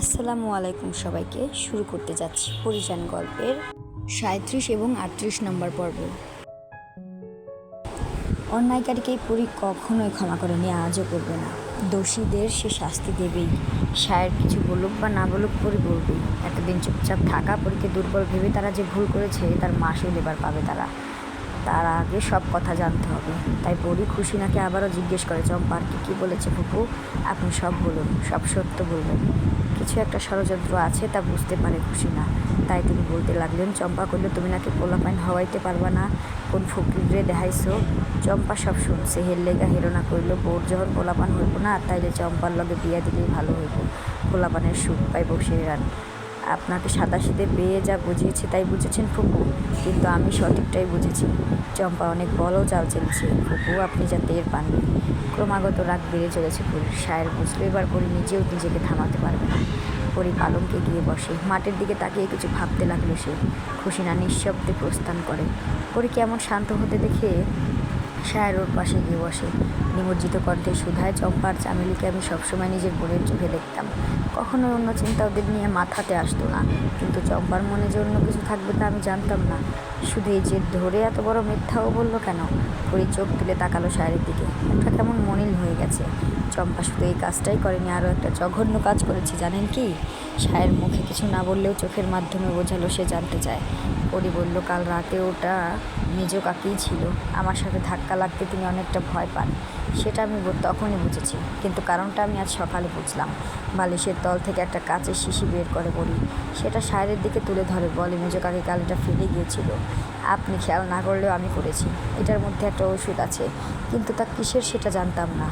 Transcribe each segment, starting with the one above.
আসসালামু আলাইকুম সবাইকে। শুরু করতে যাচ্ছি পরিযান গল্পের 37 এবং 38 নম্বর পর্ব। অন্যায়কারীকে পরি কখনোই ক্ষমা করেনি, আজও করবে না। দোষীদের সে শাস্তি দেবেই। শায়ের কিছু বলুক বা না বলুক, পরি বলবেই। এতদিন চুপচাপ থাকা পরীকে দুর্বল ভেবে তারা যে ভুল করেছে তার মাসুল এবার পাবে তারা। তার আগে সব কথা জানতে হবে। তাই পরি খুশিনাকে আবারও জিজ্ঞেস করে, চম্পা আর কি বলেছে ফুপু? আপনি সব বলুন, সব সত্য বলবেন। কিছু একটা ষড়যন্ত্র আছে তা বুঝতে পারে খুশিনা। তাই তিনি বলতে লাগলেন, চম্পা কইল তুমি নাকি পোলাপাইন হওয়াইতে পারবা না, কোন ফকিরে দেখাইছো? চম্পা সব শুনছে, হের লেগা হেরোনা কইল, বোর যখন পোলাপান হইব না তাইলে চম্পার লগে বিয়া দিলেই ভালো হইব, পোলাপানের সুখ পাইব রান। আপনাকে সাদাসিধে পেয়ে যা বুঝিয়েছে তাই বুঝেছেন ফুপু, কিন্তু আমি সঠিকটাই বুঝেছি। চম্পা অনেক বড় চাল চেলছে ফুপু, আপনি যা টের পাননি। ক্রমাগত রাগ বেড়ে চলেছে পরীর। শায়ের বুঝলো এবার পরি নিজেও নিজেকে থামাতে পারবে না। পরি পালঙ্কে গিয়ে বসে, মাটির দিকে তাকিয়ে কিছু ভাবতে লাগলো সে। খুশিনা নিঃশব্দে প্রস্থান করে। পরি কেমন শান্ত হতে দেখে শায়ের ওর পাশে গিয়ে বসে। নিমজ্জিত কণ্ঠে শুধায়, চম্পা আর চামেলিকে আমি সবসময় নিজের বোনের চোখে দেখতাম, কখনোই অন্য চিন্তা ওদের নিয়ে মাথাতে আসতো না। কিন্তু চম্পার মনে যে অন্য কিছু থাকবে তা আমি জানতাম না। শুধু এই যে ধরে এত বড় মিথ্যাও বললো কেন? পরি চোখ তুলে তাকালো শায়ের দিকে, মুখটা কেমন মলিন হয়ে গেছে। চম্পা শুধু এই কাজটাই করেনি, আরও একটা জঘন্য কাজ করেছে জানেন কি? শায়ের মুখে কিছু না বললেও চোখের মাধ্যমে বোঝালো সে জানতে চায়। পরি বলল, কাল রাতে ওটা মেজো কাকিই ছিল। আমার সাথে ধাক্কা লাগতে তিনি অনেকটা ভয় পান, সেটা আমি তখনই বুঝেছি, কিন্তু কারণটা আমি আজ সকালে বুঝলাম। বালিশের তল থেকে একটা কাচের শিশি বের করে পড়ি, সেটা শায়ের দিকে তুলে ধরে বলে, মেজো কাকি কাল এটা ফেলে গিয়েছিল, আপনি খেয়াল না করলেও আমি করেছি। এটার মধ্যে একটা ওষুধ আছে, কিন্তু তা কিসের সেটা জানতাম না।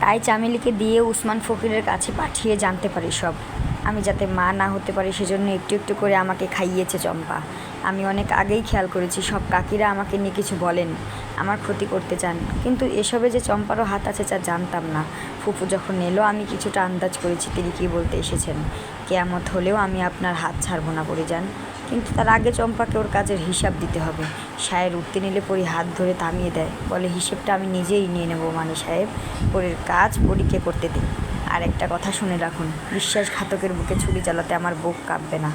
তাই চামেলিকে দিয়ে উসমান ফকিরের কাছে পাঠিয়ে জানতে পারি সব। আমি যাতে মা না হতে পারি সেজন্য একটু একটু করে আমাকে খাইয়েছে চম্পা। আমি অনেক আগেই খেয়াল করেছি সব কাকিরা আমাকে নিয়ে কিছু বলেন, আমার ক্ষতি করতে চান, কিন্তু এসবে যে চম্পারও হাত আছে তা জানতাম না। ফুপু যখন এলো আমি কিছুটা আন্দাজ করেছি তিনি কী বলতে এসেছেন। কেয়ামত হলেও আমি আপনার হাত ছাড়বো না পরিজান, কিন্তু তার আগে চম্পাকে ওর কাজের হিসাব দিতে হবে। শায়ের উঠতে নিলে পরি হাত ধরে থামিয়ে দেয়, বলে, হিসেবটা আমি নিজেই নিয়ে নেব মানে সাহেব, পরির কাজ পরীকে করতে দিন। আর একটা কথা শুনে রাখুন, বিশ্বাসঘাতকের বুকে ছুরি চালাতে আমার বুক কাঁপবে না।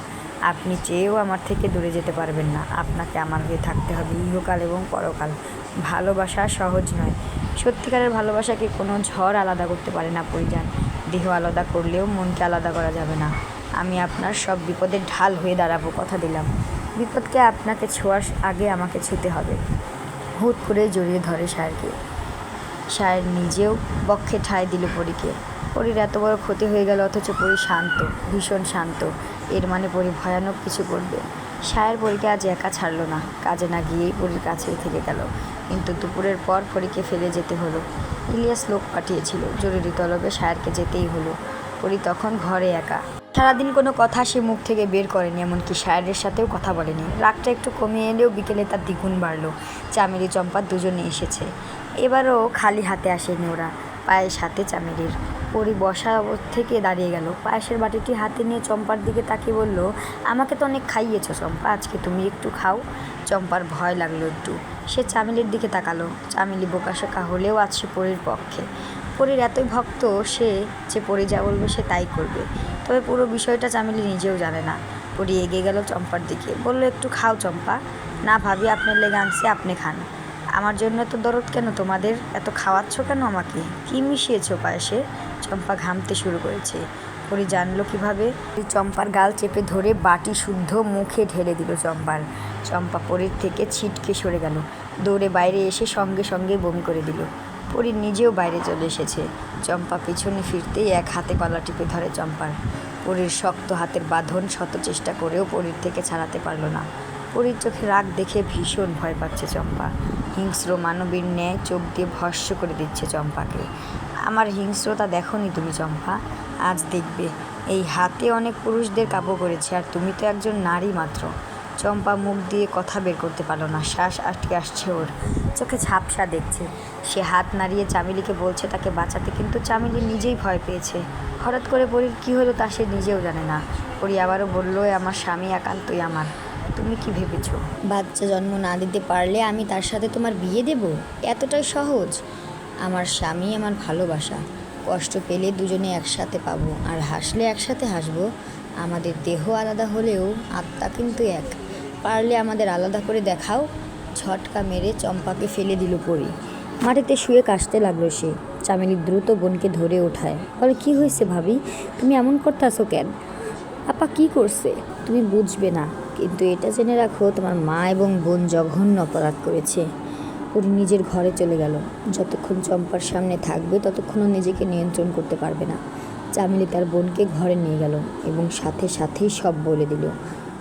আপনি চেয়েও আমার থেকে দূরে যেতে পারবেন না, আপনাকে আমার হয়ে থাকতে হবে ইহকাল এবং পরকাল। ভালোবাসা সহজ নয়, সত্যিকারের ভালোবাসাকে কোনো ঝড় আলাদা করতে পারে না পরিজান। দেহ আলাদা করলেও মনকে আলাদা করা যাবে না। আমি আপনার সব বিপদের ঢাল হয়ে দাঁড়াবো, কথা দিলাম। বিপদকে আপনাকে ছোঁয়ার আগে আমাকে ছুঁতে হবে। হুট করে জড়িয়ে ধরে শায়েরকে। শায়ের নিজেও বক্ষে ঠাঁই দিল পরীকে। পরীর এত বড় ক্ষতি হয়ে গেল, অথচ পরী শান্ত, ভীষণ শান্ত। এর মানে পরী ভয়ানক কিছু করবে। শায়ের পরীকে আজ একা ছাড়ল না, কাজে না গিয়েই পরীর কাছেই থেকে গেল। কিন্তু দুপুরের পর পরীকে ফেলে যেতে হলো। ইলিয়াস লোক পাঠিয়েছিল, জরুরি তলবে শায়েরকে যেতেই হলো। পরী তখন ঘরে একা। সারাদিন কোনো কথা সে মুখ থেকে বের করেনি, এমনকি শায়েরের সাথেও কথা বলেনি। রাগটা একটু কমিয়ে এলেও বিকেলে তার দ্বিগুণ বাড়ল। চামেলি চম্পা দুজনে এসেছে। এবারও খালি হাতে আসেনি ওরা, পায়েস হাতে চামেলির। পরি বসা থেকে দাঁড়িয়ে গেল, পায়েসের বাটিটি হাতে নিয়ে চম্পার দিকে তাকিয়ে বলল, আমাকে তো অনেক খাইয়েছ চম্পা, আজকে তুমি একটু খাও। চম্পার ভয় লাগলো একটু, সে চামেলির দিকে তাকালো। চামেলি বোকাশোকা হলেও আজ সে পরির পক্ষে। পরির এতই ভক্ত সে, যে পরি যা বলবে সে তাই করবে। তবে পুরো বিষয়টা চামেলি নিজেও জানে না। পরি এগিয়ে গেল চম্পার দিকে, বলল, একটু খাও চম্পা। না ভাবি, আপনার লেগে আনছি, আপনি খান। আমার জন্য এত দরদ কেন তোমাদের? এত খাওয়াচ্ছ কেন আমাকে? কী মিশিয়েছ পায়েসে? চম্পা ঘামতে শুরু করেছে। পরি জানলো কীভাবে? চম্পার গাল চেপে ধরে বাটি শুদ্ধ মুখে ঢেলে দিল চম্পার। চম্পা পরির থেকে ছিটকে সরে গেল, দৌড়ে বাইরে এসে সঙ্গে সঙ্গে বমি করে দিল। পরি নিজেও বাইরে চলে এসেছে। চম্পা পিছনে ফিরতেই এক হাতে গলা টিপে ধরে চম্পার। পরির শক্ত হাতের বাঁধন শত চেষ্টা করেও পরির থেকে ছাড়াতে পারল না। পরির চোখে রাগ দেখে ভীষণ ভয় পাচ্ছে চম্পা। হিংস্র মানবীর ন্যায় চোখ দিয়ে ভস্ম করে দিচ্ছে চম্পাকে। আমার হিংস্রতা দেখোনি তুমি চম্পা? আজ দেখবে। এই হাতে অনেক পুরুষদের কাবু করেছে, আর তুমি তো একজন নারী মাত্র। চম্পা মুখ দিয়ে কথা বের করতে পারল না, শ্বাস আটকে আসছে ওর, চোখে ঝাপসা দেখছে। সে হাত নাড়িয়ে চামেলিকে বলছে তাকে বাঁচাতে, কিন্তু চামেলি নিজেই ভয় পেয়েছে। হঠাৎ করে পরীর কী হলো তা সে নিজেও জানে না। পরী আবারও বলল, আমার স্বামী একান্তই আমার। তুমি কি ভেবেছ বাচ্চা জন্ম না দিতে পারলে আমি তার সাথে তোমার বিয়ে দেব? এতটাই সহজ? আমার স্বামী আমার ভালোবাসা, কষ্ট পেলে দুজনে একসাথে পাবো, আর হাসলে একসাথে হাসবো। আমাদের দেহ আলাদা হলেও আত্মা কিন্তু এক। পারলে আমাদের আলাদা করে দেখাও। ঝটকা মেরে চম্পাকে ফেলে দিল পরি। মাটিতে শুয়ে কাশতে লাগলো সে। চামেলি দ্রুত বোনকে ধরে ওঠায়, বলে, কি হয়েছে ভাবি, তুমি এমন করতেছো কেন? আপা কি করছে? তুমি বুঝবে না, কিন্তু এটা জেনে রাখো তোমার মা এবং বোন জঘন্য অপরাধ করেছে। পরি নিজের ঘরে চলে গেল। যতক্ষণ চম্পার সামনে থাকবে ততক্ষণও নিজেকে নিয়ন্ত্রণ করতে পারবে না। চামেলি তার বোনকে ঘরে নিয়ে গেল এবং সাথে সাথেই সব বলে দিল।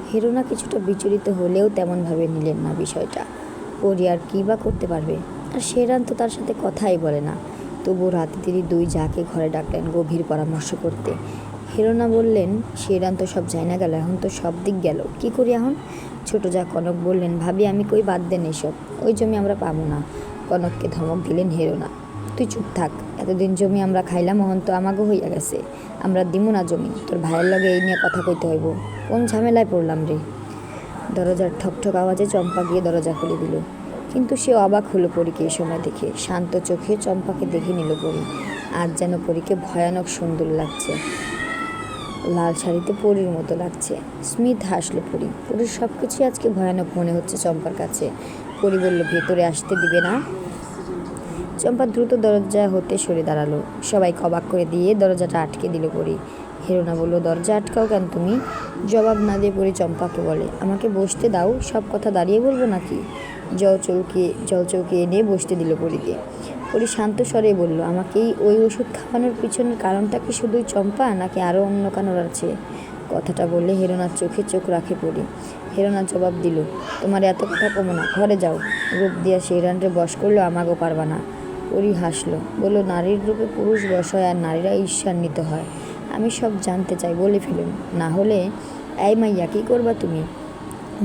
হেরোনা কিছুটা বিচলিত হলেও তেমনভাবে নিলেন না বিষয়টা। পরি আর কী বা করতে পারবে, আর শেরান তো তার সাথে কথাই বলে না। তবুও রাতে তিনি দুই যাকে ঘরে ডাকলেন গভীর পরামর্শ করতে। হেরোনা বললেন, শেরান তো সব যায় না গেল, এখন তো সব দিক গেল, কী করি এখন? ছোট যা কনক বললেন, ভাবি আমি কই, বাদ দেন এসব, ওই জমি আমরা পাবো না। কনককে ধমক দিলেন হেরোনা, তুই চুপ থাক, এতদিন জমি আমরা খাইলাম, অহন তো আমাগো হইয়া গেছে, আমরা দিমু না জমি, তোর ভাইয়ের লগে এই নিয়ে কথা কইতে হইব। কোন ঝামেলায় পড়লাম রে? দরজার ঠকঠক আওয়াজে চম্পা গিয়ে দরজা খুলে দিল। কিন্তু সে অবাক হলো পরীকে এই সময় দেখে। শান্ত চোখে চম্পাকে দেখে নিল পরী। আজ যেন পরীকে ভয়ানক সুন্দর লাগছে। লাল শাড়িতে পরীর মতো লাগছে। স্মিথ হাসলো পরী। পরীর সব কিছুই আজকে ভয়ানক মনে হচ্ছে চম্পার কাছে। পরী বলল, ভেতরে আসতে দিবে না? চম্পা দ্রুত দরজা হতে সরে দাঁড়ালো। সবাইকে অবাক করে দিয়ে দরজাটা আটকে দিল পরী। হেরোনা বলল, দরজা আটকাও কেন তুমি? জবাব না দিয়ে পরী চম্পাকে বলে, আমাকে বসতে দাও, সব কথা দাঁড়িয়ে বলবো নাকি? জলচৌকি এনে বসতে দিল পরীকে। পরী শান্ত স্বরে বলল, আমাকেই ওই ওষুধ খাওয়ানোর পিছনের কারণটা কি শুধুই চম্পা, নাকি আরও অন্য কারণ আছে? কথাটা বললে হেরোনার চোখে চোখ রাখে পরী। হেরোনা জবাব দিল, তোমার এত কথা কমো না, ঘরে যাও। রূপ দিয়া শেরানরে বশ করলো, আমাকেও পারবা না। পরী হাসলো, বলল, নারীর রূপে পুরুষ বশ হয় আর নারীরা ঈর্ষান্বিত হয়। আমি সব জানতে চাই, বলে ফেলুন। না হলে এই মাইয়া কী করবা তুমি?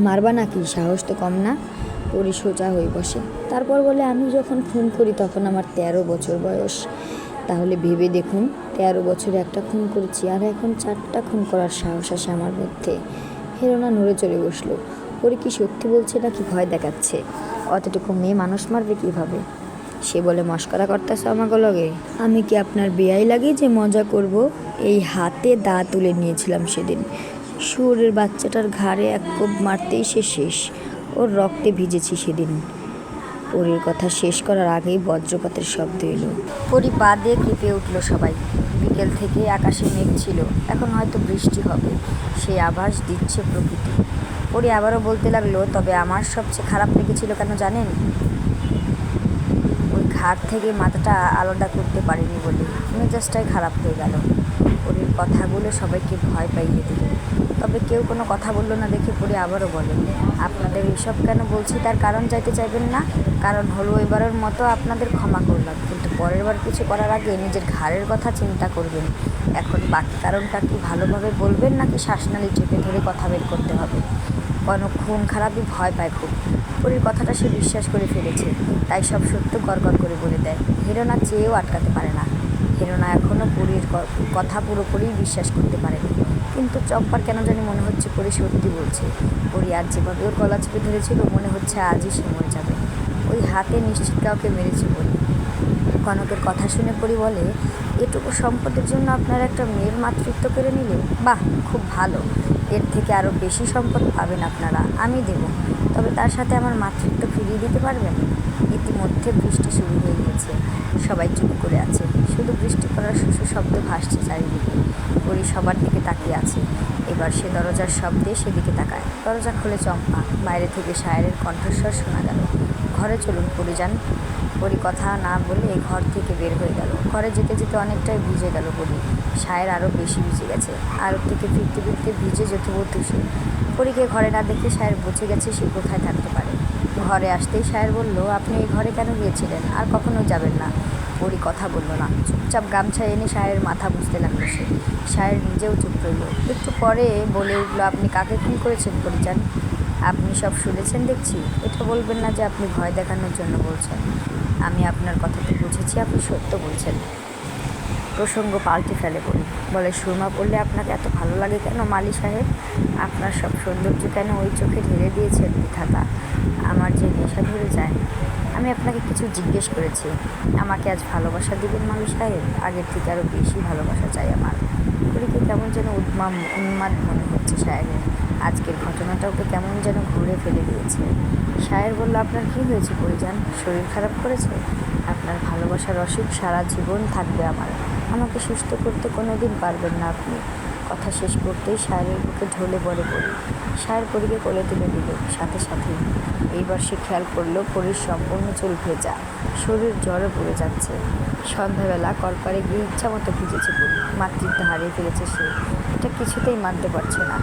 মারবা নাকি? সাহস তো কম না। পরী সোজা হয়ে বসে। তারপর বলে, আমি যখন খুন করি তখন আমার 13 বছর বয়স। তাহলে ভেবে দেখুন, 13 বছরে একটা খুন করেছি, আর এখন 4টা খুন করার সাহস আসে আমার মধ্যে। হেরোনা নড়ে চড়ে বসলো। পরী কি সত্যি বলছে নাকি ভয় দেখাচ্ছে? অতটুকু মেয়ে মানুষ মারবে কীভাবে? সে বলে, মস্করা করতেছ আমাকে লগে? আমি কি আপনার বেয়াই লাগে যে মজা করব? এই হাতে দা তুলে নিয়েছিলাম সেদিন। শুয়োরের বাচ্চাটার ঘাড়ে এক কোপ মারতেই সে শেষ। ওর রক্তে ভিজেছি সেদিন। পরীর কথা শেষ করার আগেই বজ্রপাতের শব্দ এলো। পরী পা দিয়ে কেঁপে উঠল সবাই। বিকেল থেকে আকাশে মেঘ ছিল, এখন হয়তো বৃষ্টি হবে, সেই আভাস দিচ্ছে প্রকৃতি। পরী আবারও বলতে লাগলো, তবে আমার সবচেয়ে খারাপ লেগেছিল কেন জানেন? ওই ঘাট থেকে মাথাটা আলাদা করতে পারিনি বলে মেজাজটাই খারাপ হয়ে গেল। পরীর কথাগুলো সবাইকে ভয় পাইয়ে দিল। তবে কেউ কোনো কথা বলল না দেখে পরী আবারও বলে, আপনাদের এসব কেন বলছি তার কারণ চাইতে চাইবেন না? কারণ হলো, এবারের মতো আপনাদের ক্ষমা করলাম, কিন্তু পরের বার কিছু করার আগে নিজের ঘাড়ের কথা চিন্তা করবেন। এখন বাকি কারণটা কি ভালোভাবে বলবেন, নাকি শ্বাসনালী চেপে ধরে কথা বের করতে হবে? কোনো খুন খারাপই ভয় পায় খুব। পরীর কথাটা সে বিশ্বাস করে ফেলেছে, তাই সব সত্য গড়গড় করে বলে দেয়। হেরোনা চেয়েও আটকাতে পারে না। হেরোনা এখনও পরীর কথা পুরোপুরি বিশ্বাস করতে পারেনি, কিন্তু চম্পার কেন জানি মনে হচ্ছে পরী সত্যি বলছে। পরী আজ যেভাবে ওর গলা চেপে ধরেছিল, মনে হচ্ছে আজই সে মরে যাবে। ওই হাতে নিশ্চিত কাউকে মেরেছে পরী। কনকের কথা শুনে পরী বলে, এটুকু সম্পদের জন্য আপনারা একটা মেয়ের মাতৃত্ব কেড়ে নিলে? বাহ, খুব ভালো, এর থেকে আরও বেশি সম্পদ পাবেন আপনারা, আমি দেব। তবে তার সাথে আমার মাতৃত্ব ফিরিয়ে দিতে পারবেন? ইতিমধ্যে বৃষ্টি শুরু হয়ে গেছে। সবাই চুপ করে আছে, শুধু বৃষ্টি পড়ার শুশু শব্দ ভাসছে চারিদিকে। পরী সবার দিকে তাকিয়ে আছে। এবার সে দরজার শব্দে সেদিকে তাকায়। দরজা খুলে চম্পা। বাইরে থেকে শায়েরের কণ্ঠস্বর শোনা গেল, ঘরে চলুন পরী যান। পরী কথা না বলে ঘর থেকে বের হয়ে গেল। ঘরে যেতে যেতে অনেকটাই ভিজে গেল পরী। শায়ের আরও বেশি ভিজে গেছে। আরব থেকে ফিরতে ফিরতে ভিজে যথোবত সে। পরীকে ঘরে না দেখে শায়ের বুঝে গেছে সে কোথায় থাকতে পারে। ঘরে আসতেই শায়ের বলল, আপনি এই ঘরে কেন গিয়েছিলেন? আর কখনো যাবেন না। পরী কথা বলল না, চুপচাপ গামছা এনে শায়ের মাথা বুঝতে লাগলো সে। শায়ের নিজেও চুপ রইল। একটু পরে বলে উঠল, আপনি কাকে খুন করেছেন পরী যান? আপনি সব শুনেছেন দেখছি, এটা বলবেন না যে আপনি ভয় দেখানোর জন্য বলছেন। আমি আপনার কথাতে বুঝেছি আপনি সত্য বলছেন। প্রসঙ্গ পাল্টে ফেলে পরী, বলে, সুরমা পড়লে আপনাকে এত ভালো লাগে কেন মালি সাহেব? আপনার সব সৌন্দর্য কেন ওই চোখে ঢেলে দিয়েছেন বিধাতা? আমার যে নেশা ধরে যায়। আমি আপনাকে কিছু জিজ্ঞেস করেছি, আমাকে আজ ভালোবাসা দিবেন মালি সাহেব? আগের থেকে আরও বেশি ভালোবাসা চাই আমার। পরীকে কেমন যেন উন্মাদ মনে হচ্ছে সাহেবের। আজকের ঘটনাটা ওকে কেমন যেন ঘুরে ফেলে দিয়েছে। সাহেব বলল, আপনার কী হয়েছে পরিজান? শরীর খারাপ করেছে? আপনার ভালোবাসার অসুখ সারা জীবন থাকবে আমার। আমাকে সুস্থ করতে কোনো দিন পারবেন না আপনি। কথা শেষ করতেই সাহেবের বুকে ঢলে পড়ে পড়ি। সাহেব পরীকে কোলে তুলে দিল সাথে সাথেই। এইবার সে খেয়াল করলো পরীর সম্পূর্ণ চুল ভেজা, শরীর জ্বরে পড়ে যাচ্ছে। সন্ধ্যাবেলা কলপারে গিয়ে ইচ্ছা মতো ভিজেছে পরী। মাতৃত্ব হারিয়ে ফেলেছে সে, এটা কিছুতেই মানতে পারছে না।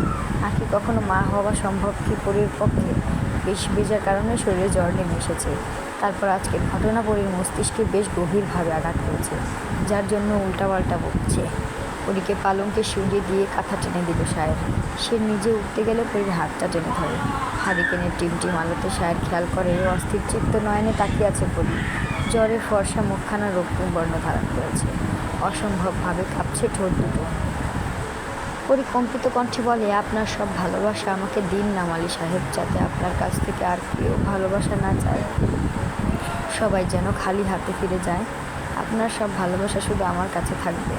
আর কি কখনো মা হওয়া সম্ভব কি পরীর পক্ষে? বেশ ভেজার কারণে শরীরে জ্বর নেমে এসেছে। তারপর আজকের ঘটনা পরীর মস্তিষ্কে বেশ গভীরভাবে আঘাত করেছে, যার জন্য উল্টাপাল্টা বকছে। পরীকে পালঙ্কে শুইয়ে দিয়ে কাঁথা টেনে দিল সায়ের। সে নিজে উঠতে গেলে পরীর হাতটা টেনে ধরে। হারিকেনের টিমটিম আলোতে সায়ের খেয়াল করে অস্থির চিত্ত নয়নে তাকিয়ে আছে পরী। জ্বরে ফর্সা মুখখানা রক্তিম বর্ণ ধারণ করেছে, অসম্ভবভাবে কাঁপছে ঠোঁট দুটো। পরিকম্পিত কণ্ঠে বলে, আপনার সব ভালোবাসা আমাকে দিন না মালি সাহেব, যাতে আপনার কাছ থেকে আর কেউ ভালোবাসা না চায়, সবাই যেন খালি হাতে ফিরে যায়। আপনার সব ভালোবাসা শুধু আমার কাছে থাকবে।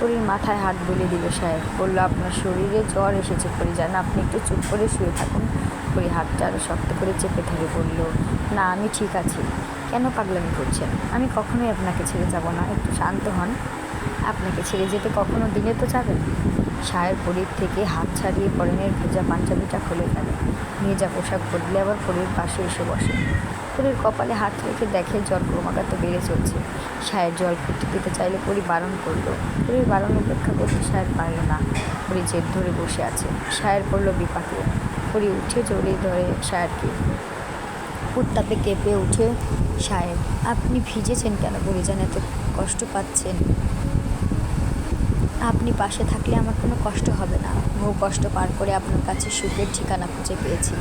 পরীর মাথায় হাত বুলিয়ে দিল সাহেব। বলল, আপনার শরীরে জ্বর এসেছে পরিজান, আপনি একটু চুপ করে শুয়ে থাকুন। পরী হাতটা আরও শক্ত করে চেপে ধরে বলল, না আমি ঠিক আছি। কেন পাগলামি করছেন? আমি কখনোই আপনাকে ছেড়ে যাব না, একটু শান্ত হন। আপনাকে ছেড়ে যেতে কখনো দিলে তো যাবেন? সাহেব পরীর থেকে হাত ছাড়িয়ে পরনের ভেজা পাঞ্জাবিটা খুলে ফেলে। ভেজা পোশাক বদলে আবার পরীর পাশে এসে বসে। পরীর কপালে হাত রেখে দেখে জ্বর ক্রমাগত বেড়ে চলছে। সাহেব জল ফুটে দিতে চাইলে পরী বারণ করলো। পরীর বারণ উপেক্ষা করতে সাহেব পারল না। পরী জেদ ধরে বসে আছে। সাহেব পড়ল বিপাকে। পরী উঠে জড়িয়ে ধরে সাহেবকে। উত্তাপে কেঁপে উঠে সাহেব, আপনি ভিজেছেন কেন পরিজান? এত কষ্ট পাচ্ছেন? আপনি পাশে থাকলে আমার কোনো কষ্ট হবে না। বহু কষ্ট পার করে আপনার কাছে সুখের ঠিকানা খুঁজে পেয়েছি,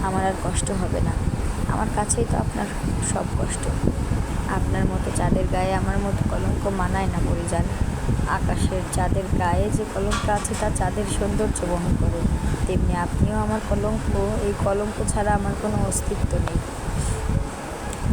আমার আর কষ্ট হবে না। আমার কাছেই তো আপনার সব কষ্ট। আপনার মতো চাঁদের গায়ে আমার মতো কলঙ্ক মানায় না পরিজান। আকাশের চাঁদের গায়ে যে কলঙ্ক আছে তা চাঁদের সৌন্দর্য বহন করে, তেমনি আপনিও আমার কলঙ্ক। এই কলঙ্ক ছাড়া আমার কোনো অস্তিত্ব নেই।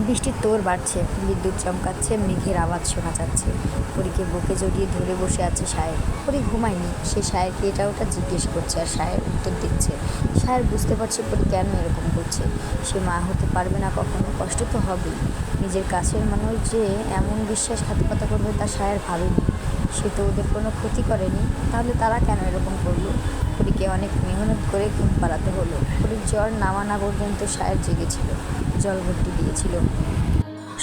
বৃষ্টির তোড় বাড়ছে, বিদ্যুৎ চমকাচ্ছে, মেঘের আওয়াজ শোনা যাচ্ছে। পরীকে বুকে জড়িয়ে ধরে বসে আছে সাহেব। পরী ঘুমায়নি, সে সাহেবকে এটা ওটা জিজ্ঞেস করছে আর সাহেব উত্তর দিচ্ছে। সাহেব বুঝতে পারছে পরী কেন এরকম করছে। সে মা হতে পারবে না কখনো, কষ্ট তো হবেই। নিজের কাছের মানুষ যে এমন বিশ্বাসঘাতকতা করবে তা সাহেব ভাবেনি। সে তো ওদের কোনো ক্ষতি করেনি, তাহলে তারা কেন এরকম করলো? পরীকে অনেক মেহনত করে ঘুম পাড়াতে হলো। পরীর জ্বর নামা না পর্যন্ত সাহেব জেগেছিল, জল ভর্তি দিয়েছিল।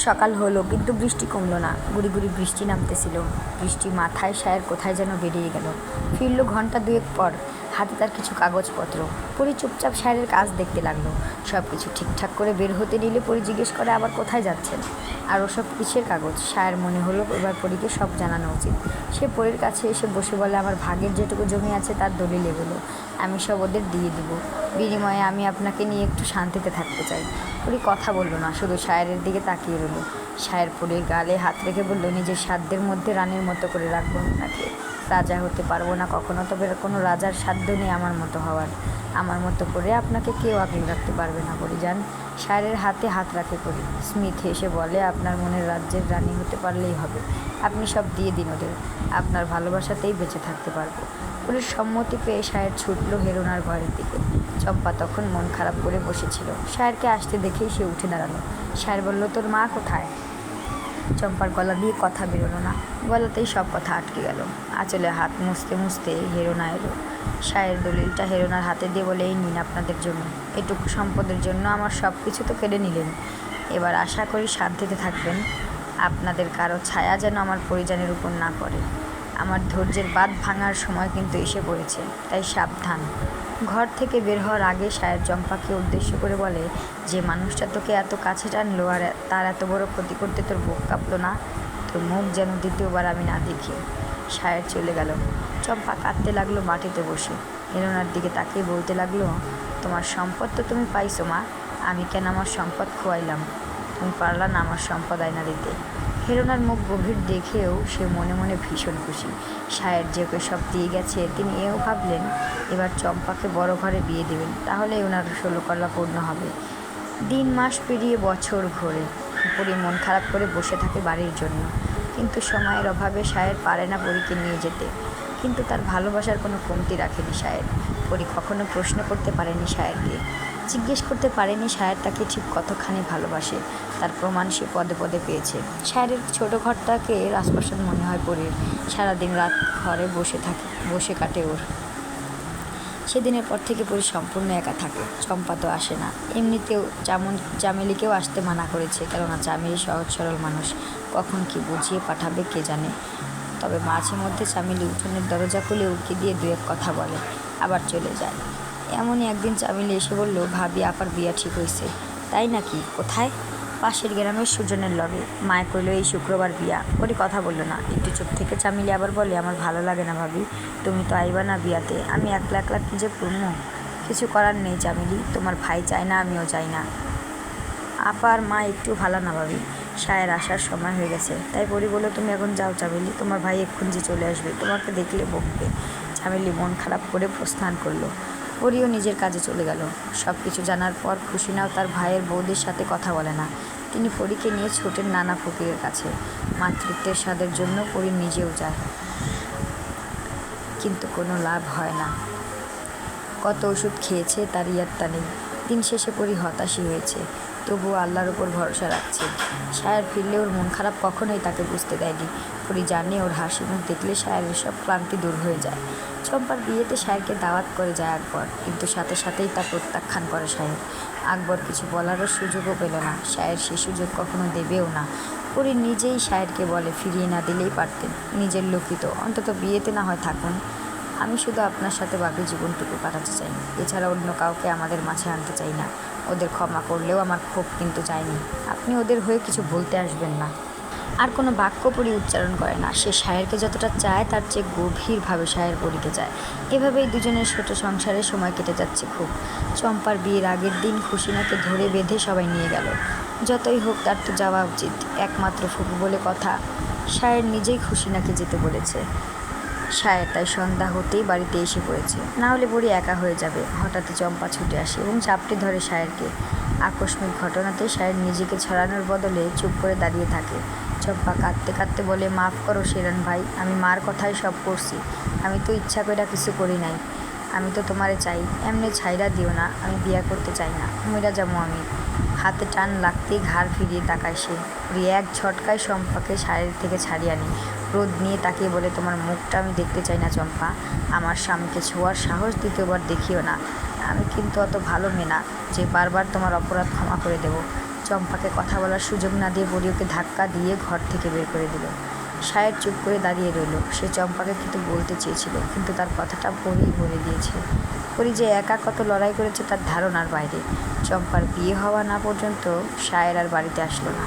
সকাল হলো কিন্তু বৃষ্টি কমলো না। গুড়ি গুড়ি বৃষ্টি নামতেছিল। বৃষ্টি মাথায় সায়ের কোথায় যেন বেরিয়ে গেল। ফিরল ঘন্টা দুয়েক পর, হাতে তার কিছু কাগজপত্র। পরী চুপচাপ সায়ের কাজ দেখতে লাগলো। সব কিছু ঠিকঠাক করে বের হতে নিলে পরী জিজ্ঞেস করে, আবার কোথায় যাচ্ছেন? আর ওসব কিসের কাগজ? সায়ের মনে হলো এবার পরীকে সব জানানো উচিত। সে পরীর কাছে এসে বসে বলে, আমার ভাগের যেটুকু জমি আছে তার দলিল এগুলো, আমি সব ওদের দিয়ে দিব। বিনিময়ে আমি আপনাকে নিয়ে একটু শান্তিতে থাকতে চাই। পরী কথা বলল না, শুধু সায়েরের দিকে তাকিয়ে রইল। সায়ের পরীর গালে হাত রেখে বলল, নিজের সাধ্যের মধ্যে রানীর মতো করে রাখবো আপনাকে। রাজা হতে পারবো না কখনো, তবে কোনো রাজার সাধ্য নেই আমার মতো হওয়ার। আমার মতো করে আপনাকে কেউ আগলে রাখতে পারবে না পরিজান। সায়েরের হাতে হাত রাখে পরী। স্মিথ হেসে বলে, আপনার মনের রাজ্যের রানী হতে পারলেই হবে। আপনি সব দিয়ে দিন ওদের, আপনার ভালোবাসাতেই বেঁচে থাকতে পারবো। পরীর সম্মতি পেয়ে সায়ের ছুটল হেরোনার ঘরের দিকে। চম্পা তখন মন খারাপ করে বসেছিল। সায়েরকে আসতে দেখেই সে উঠে দাঁড়ালো। সায়ের বলল, তোর মা কোথায়? চম্পার গলা দিয়ে কথা বেরোলো না, গলাতেই সব কথা আটকে গেল। আঁচলে হাত মুছতে মুছতে হেরোনা এলো। সায়ের দলিলটা হেরোনার হাতে দিয়ে বলে, এই নিন আপনাদের জন্য। এটুকু সম্পদের জন্য আমার সব কিছু তো কেড়ে নিলেন, এবার আশা করি শান্তিতে থাকবেন। আপনাদের কারো ছায়া যেন আমার পরিজনের উপর না পড়ে। আমার ধৈর্যের বাঁধ ভাঙার সময় কিন্তু এসে পড়েছে, তাই সাবধান। ঘর থেকে বের হওয়ার আগে সায়ের চম্পাকে উদ্দেশ্য করে বলে, যে মানুষটা তোকে এত কাছে টানলো আর তার এত বড় ক্ষতি করতে তোর বুক কাঁপলো না? তোর মুখ যেন দ্বিতীয়বার আমি না দেখি। সায়ের চলে গেল। চম্পা কাঁদতে লাগলো মাটিতে বসে। হেরোনার দিকে তাকিয়ে বলতে লাগলো, তোমার সম্পদ তো তুমি পাইছো মা, আমি কেন আমার সম্পদ খোয়াইলাম? তুমি পারলা না আমার সম্পদ আয়না দিতে। হেরোনার মুখ গভীর দেখেও সে মনে মনে ভীষণ খুশি। সায়ের যে ওকে সব দিয়ে গেছে, তিনি এও ভাবলেন এবার চম্পাকে বড় ঘরে বিয়ে দেবেন, তাহলে ওনার 16 কলা পূর্ণ হবে। দিন মাস পেরিয়ে বছর ঘোরে। পরি মন খারাপ করে বসে থাকে বাড়ির জন্য, কিন্তু সময়ের অভাবে শায়ের পারে না পরীকে নিয়ে যেতে। কিন্তু তার ভালোবাসার কোনো কমতি রাখেনি শায়ের। পরি কখনো প্রশ্ন করতে পারেনি শায়েরকে, জিজ্ঞেস করতে পারেনি শায়ের তাকে ঠিক কতখানি ভালোবাসে। তার প্রমাণ সে পদে পদে পেয়েছে। শায়ের ছোটো ঘরটাকে রাজপ্রাসাদ মনে হয় পরীর। সারাদিন রাত ঘরে বসে কাটে ওর। সেদিনের পর থেকে পরি সম্পূর্ণ একা থাকে। চম্পা তো আসে না, এমনিতেও চামেলিকেও আসতে মানা করেছে, কেননা চামেলি সহজ সরল মানুষ, কখন কি বুঝিয়ে পাঠাবে কে জানে। তবে মাঝে মধ্যে চামেলি উঠোনের দরজা খুলে উঁকি দিয়ে দু এক কথা বলে, আবার চলে যায়। এমনই একদিন চামেলি এসে বলল, ভাবি আপার বিয়া ঠিক হয়েছে। তাই নাকি? কোথায়? পাশের গ্রামের সুজনের লগে। মায়ে কইল এই শুক্রবার বিয়া। পরি কথা বলল না, একটু চুপ থেকে চামেলি আবার বলে, আমার ভালো লাগে না ভাবি, তুমি তো আইবা না বিয়াতে, আমি একলা একলা কি যে পড়মো। কিছু করার নেই চামেলি, তোমার ভাই চায় না, আমিও চাই না। আপার মা একটু ভালো না ভাবি, শায়ের আসার সময় হয়ে গেছে। তাই পরি বলল, তুমি এখন যাও চামেলি, তোমার ভাই এক্ষুনি যে চলে আসবে, তোমাকে দেখলে বকবে। চামেলি মন খারাপ করে প্রস্থান করলো। পরিও নিজের কাজে চলে গেল। সব কিছু জানার পর খুশিনাও তার ভাইয়ের বৌদির সাথে কথা বলে না। তিনি পরীকে নিয়ে ছোটেন নানা ফকিরের কাছে। মাতৃত্বের স্বাদের জন্য পরি নিজেও যায়, কিন্তু কোনো লাভ হয় না। কত ওষুধ খেয়েছে তার ইয়াত্তা নেই। দিন শেষে পরি হতাশই হয়েছে, তবুও আল্লাহর ওপর ভরসা রাখছে। শায়ের ফিরলে ওর মন খারাপ কখনোই তাকে বুঝতে দেয়নি। পরি জানে ওর হাসি মুখ দেখলে শায়ের সব ক্লান্তি দূর হয়ে যায়। চম্পার বিয়েতে শায়েরকে দাওয়াত করে যায় আকবর, কিন্তু সাথে সাথেই তা প্রত্যাখ্যান করে শায়ের। আকবর কিছু বলারও সুযোগও পেল না, শায়ের সে সুযোগ কখনো দেবেও না। পরি নিজেই শায়েরকে বলে, ফিরিয়ে না দিলেই পারতেন, নিজের লোকই তো, অন্তত বিয়েতে না হয় থাকুন। আমি শুধু আপনার সাথে বাকি জীবনটুকু কাটাতে চাই, এছাড়া অন্য কাউকে আমাদের মাঝে আনতে চাই না। ওদের ক্ষমা করলেও আমার ক্ষোভ কিন্তু চাইনি। আপনি ওদের হয়ে কিছু বলতে আসবেন না। আর কোনো বাক্য পরি উচ্চারণ করে না। সে শায়েরকে যতটা চায় তার চেয়ে গভীরভাবে শায়ের পরীকে চায়। এভাবেই দুজনের ছোট সংসারে সময় কেটে যাচ্ছে খুব। চম্পার বিয়ের আগের দিন খুশিনাকে ধরে বেঁধে সবাই নিয়ে গেল। যতই হোক তার তো যাওয়া উচিত, একমাত্র ফুপু বলে কথা। শায়ের নিজেই খুশিনাকে যেতে বলেছে। শায়ের তাই সন্ধ্যা হতেই বাড়িতে এসে পড়েছে, না হলে পরি একা হয়ে যাবে। হঠাৎই চম্পা ছুটে আসে এবং চাপটে ধরে শায়েরকে। আকস্মিক ঘটনাতে শায়ের নিজেকে ছড়ানোর বদলে চুপ করে দাঁড়িয়ে থাকে। চম্পা কাঁদতে কাঁদতে বলে, মাফ করো সেরান ভাই, আমি মার কথাই সব করছি, আমি তো ইচ্ছা করে কিছু করি নাই। আমি তো তোমারে চাই, এমনি ছাইরা দিও না, আমি বিয়া করতে চাই না, মইরা যাবো আমি। হাতে টান লাগতেই ঘাড় ফিরিয়ে তাকায় সে। এক ঝটকায় চম্পাকে শায়ের থেকে ছাড়িয়ে আনি। রোদ নিয়ে তাকিয়ে বলে, তোমার মুখটা আমি দেখতে চাই না চম্পা, আমার স্বামীকে ছোঁয়ার সাহস দ্বিতীয়বার দেখিও না। আমি কিন্তু অত ভালো মেয়ে না যে বারবার তোমার অপরাধ ক্ষমা করে দেব। চম্পাকে কথা বলার সুযোগ না দিয়ে পরি ওকে ধাক্কা দিয়ে ঘর থেকে বের করে দিল। শায়ের চুপ করে দাঁড়িয়ে রইল। সে চম্পাকে কিন্তু বলতে চেয়েছিল, কিন্তু তার কথাটা পরিই বলে দিয়েছে। পরি যে একা কত লড়াই করেছে তার ধারণার বাইরে। চম্পার বিয়ে হওয়া না পর্যন্ত শায়ের আর বাড়িতে আসলো না।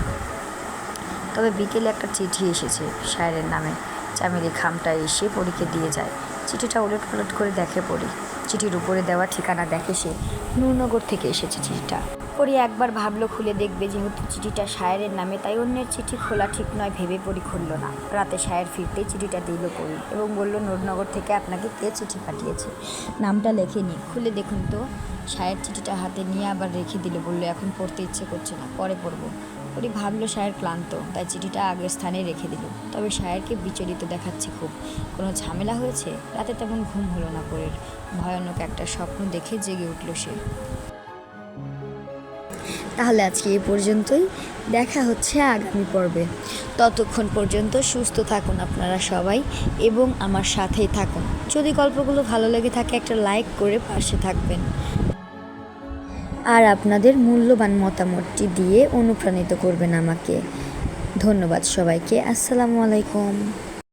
তবে বিকেলে একটা চিঠি এসেছে শায়েরের নামে। চামেলি খামটা এসে পরীকে দিয়ে যায়। চিঠিটা উলট পালট করে দেখে পরি। চিঠির উপরে দেওয়া ঠিকানা দেখে সে, নূরনগর থেকে এসেছে চিঠিটা। পরি একবার ভাবলো খুলে দেখবে, যেহেতু চিঠিটা শায়েরের নামে তাই অন্যের চিঠি খোলা ঠিক নয় ভেবে পরি খুলল না। রাতে শায়ের ফিরতেই চিঠিটা দিল পরি এবং বলল, নূরনগর থেকে আপনাকে কে চিঠি পাঠিয়েছে, নামটা লেখেনি, খুলে দেখুন তো। শায়ের চিঠিটা হাতে নিয়ে আবার রেখে দিল, বলল, এখন পড়তে ইচ্ছে করছে না, পরে পড়বো। পরি ভাবলো শায়ের ক্লান্ত, তাই চিঠিটা আগের স্থানে রেখে দিল। তবে শায়েরকে বিচলিত দেখাচ্ছে খুব। কোনো ঝামেলা হয়েছে? রাতে তেমন ঘুম হলো না পরির। ভয়ানক একটা স্বপ্ন দেখে জেগে উঠল সে। তাহলে আজকে এই পর্যন্তই, দেখা হচ্ছে আগামী পর্বে। ততক্ষণ পর্যন্ত সুস্থ থাকুন আপনারা সবাই এবং আমার সাথেই থাকুন। যদি গল্পগুলো ভালো লেগে থাকে একটা লাইক করে পাশে থাকবেন, আর আপনাদের মূল্যবান মতামতটি দিয়ে অনুপ্রাণিত করবেন আমাকে। ধন্যবাদ সবাইকে। আসসালামু আলাইকুম।